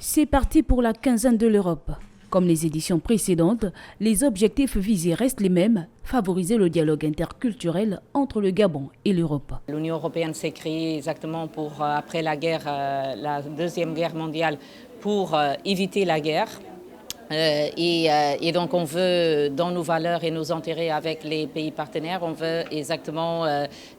C'est parti pour la quinzaine de l'Europe. Comme les éditions précédentes, les objectifs visés restent les mêmes, favoriser le dialogue interculturel entre le Gabon et l'Europe. L'Union européenne s'est créée exactement pour, après la guerre, la Deuxième Guerre mondiale, pour éviter la guerre. Et donc on veut, dans nos valeurs et nos intérêts avec les pays partenaires, on veut exactement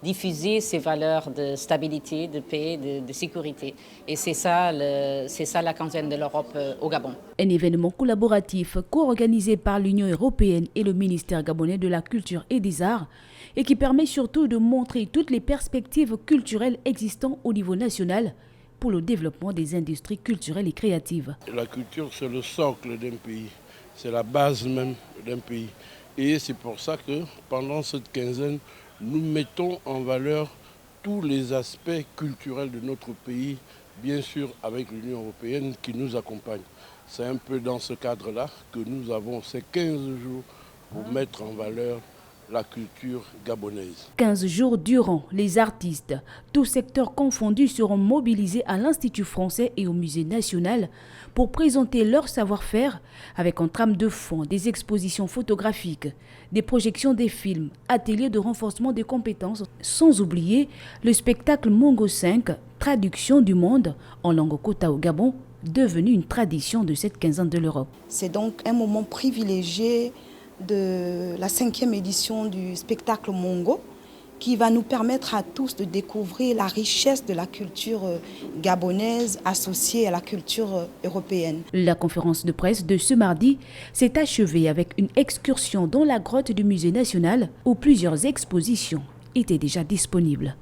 diffuser ces valeurs de stabilité, de paix, de sécurité. Et c'est ça la quinzaine de l'Europe au Gabon. Un événement collaboratif co-organisé par l'Union européenne et le ministère gabonais de la Culture et des Arts et qui permet surtout de montrer toutes les perspectives culturelles existantes au niveau national pour le développement des industries culturelles et créatives. La culture, c'est le socle d'un pays, c'est la base même d'un pays. Et c'est pour ça que pendant cette quinzaine, nous mettons en valeur tous les aspects culturels de notre pays, bien sûr avec l'Union européenne qui nous accompagne. C'est un peu dans ce cadre-là que nous avons ces 15 jours pour mettre en valeur la culture gabonaise. 15 jours durant, les artistes, tous secteurs confondus, seront mobilisés à l'Institut français et au Musée national pour présenter leur savoir-faire avec en trame de fond des expositions photographiques, des projections des films, ateliers de renforcement des compétences, sans oublier le spectacle Mongo 5, traduction du monde en langue kota au Gabon, devenu une tradition de cette quinzaine de l'Europe. C'est donc un moment privilégié de la 5e édition du spectacle Mongo qui va nous permettre à tous de découvrir la richesse de la culture gabonaise associée à la culture européenne. La conférence de presse de ce mardi s'est achevée avec une excursion dans la grotte du Musée national où plusieurs expositions étaient déjà disponibles.